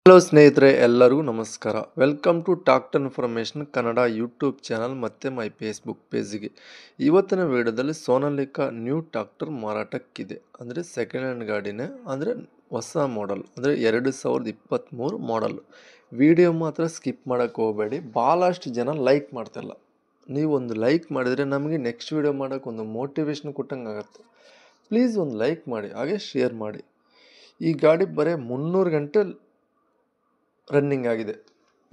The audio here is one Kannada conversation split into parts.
ಹಲೋ ಸ್ನೇಹಿತರೆ, ಎಲ್ಲರಿಗೂ ನಮಸ್ಕಾರ. Welcome to doctor information Kannada YouTube channel ಮತ್ತು ಮೈ ಫೇಸ್ಬುಕ್ ಪೇಜ್ಗೆ. ಇವತ್ತಿನ ವಿಡಿಯೋದಲ್ಲಿ ಸೋನಾಲಿಕಾ ನ್ಯೂ ಟ್ರಾಕ್ಟರ್ ಮಾರಾಟಕ್ಕಿದೆ. ಅಂದರೆ ಸೆಕೆಂಡ್ ಹ್ಯಾಂಡ್ ಗಾಡಿನೇ, ಅಂದರೆ ಹೊಸ ಮಾಡೆಲ್, ಅಂದರೆ 2023 ಮಾಡೆಲ್. ವಿಡಿಯೋ ಮಾತ್ರ ಸ್ಕಿಪ್ ಮಾಡೋಕ್ಕೆ ಹೋಗಬೇಡಿ. ಭಾಳಷ್ಟು ಜನ ಲೈಕ್ ಮಾಡ್ತಿಲ್ಲ. ನೀವು ಒಂದು ಲೈಕ್ ಮಾಡಿದರೆ ನಮಗೆ ನೆಕ್ಸ್ಟ್ ವಿಡಿಯೋ ಮಾಡೋಕ್ಕೆ ಒಂದು ಮೋಟಿವೇಶನ್ ಕೊಟ್ಟಂಗೆ ಆಗುತ್ತೆ. ಪ್ಲೀಸ್ ಒಂದು ಲೈಕ್ ಮಾಡಿ, ಹಾಗೆ ಶೇರ್ ಮಾಡಿ. ಈ ಗಾಡಿ ಬರೀ 300 ಗಂಟೆ ರನ್ನಿಂಗ್ ಆಗಿದೆ.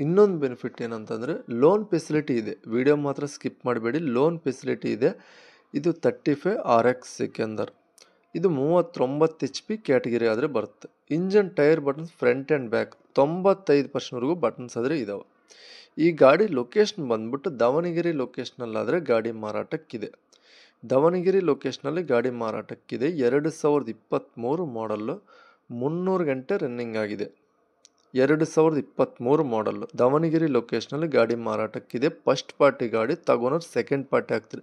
ಇನ್ನೊಂದು ಬೆನಿಫಿಟ್ ಏನಂತಂದರೆ ಲೋನ್ ಫೆಸಿಲಿಟಿ ಇದೆ. ವಿಡಿಯೋ ಮಾತ್ರ ಸ್ಕಿಪ್ ಮಾಡಬೇಡಿ. ಲೋನ್ ಫೆಸಿಲಿಟಿ ಇದೆ. ಇದು 35 RX ಸಿಕೆಂದರ್. ಇದು 39 HP ಕ್ಯಾಟಗಿರಿ ಆದರೆ ಬರುತ್ತೆ. Engine tyre buttons front and back 95% buttons ಆದರೆ ಇದಾವೆ. ಈ ಗಾಡಿ ಲೊಕೇಶನ್ ಬಂದ್ಬಿಟ್ಟು ದಾವಣಗೆರೆ ಲೊಕೇಶನಲ್ಲಾದರೆ ಗಾಡಿ ಮಾರಾಟಕ್ಕಿದೆ. ದಾವಣಗೆರೆ ಲೊಕೇಶನಲ್ಲಿ ಗಾಡಿ ಮಾರಾಟಕ್ಕಿದೆ. 2023 ಮಾಡಲ್ಲು, 300 ಗಂಟೆ ರನ್ನಿಂಗ್ ಆಗಿದೆ. 2023 ಮಾಡಲ್ಲು, ದಾವಣಗೆರೆ ಲೊಕೇಶನಲ್ಲಿ ಗಾಡಿ ಮಾರಾಟಕ್ಕಿದೆ. ಫಸ್ಟ್ ಪಾರ್ಟಿ ಗಾಡಿ, ತಗೊಂಡ್ರೆ ಸೆಕೆಂಡ್ ಪಾರ್ಟಿ ಆಗ್ತದೆ.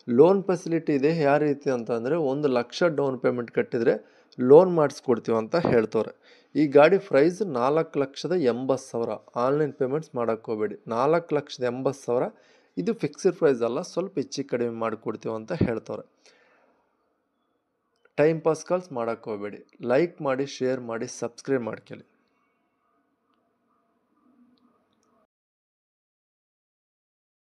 ಲೋನ್ ಫೆಸಿಲಿಟಿ ಇದೆ. ಯಾವ ರೀತಿ ಅಂತಂದರೆ 1 ಲಕ್ಷ ಡೌನ್ ಪೇಮೆಂಟ್ ಕಟ್ಟಿದರೆ ಲೋನ್ ಮಾಡಿಸ್ಕೊಡ್ತೀವಿ ಅಂತ ಹೇಳ್ತವ್ರೆ. ಈ ಗಾಡಿ ಪ್ರೈಸ್ 4,80,000. ಆನ್ಲೈನ್ ಪೇಮೆಂಟ್ಸ್ ಮಾಡೋಕ್ಕೆ ಹೋಗಬೇಡಿ. 4,80,000 ಇದು ಫಿಕ್ಸ್ಡ್ ಪ್ರೈಸ್ ಅಲ್ಲ, ಸ್ವಲ್ಪ ಹೆಚ್ಚು ಕಡಿಮೆ ಮಾಡಿಕೊಡ್ತೀವಿ ಅಂತ ಹೇಳ್ತವ್ರೆ. ಟೈಮ್ ಪಾಸ್ ಕಾಲ್ಸ್ ಮಾಡೋಕ್ಕೆ ಹೋಗಬೇಡಿ. ಲೈಕ್ ಮಾಡಿ, ಶೇರ್ ಮಾಡಿ, ಸಬ್ಸ್ಕ್ರೈಬ್ ಮಾಡ್ಕೊಳ್ಳಿ.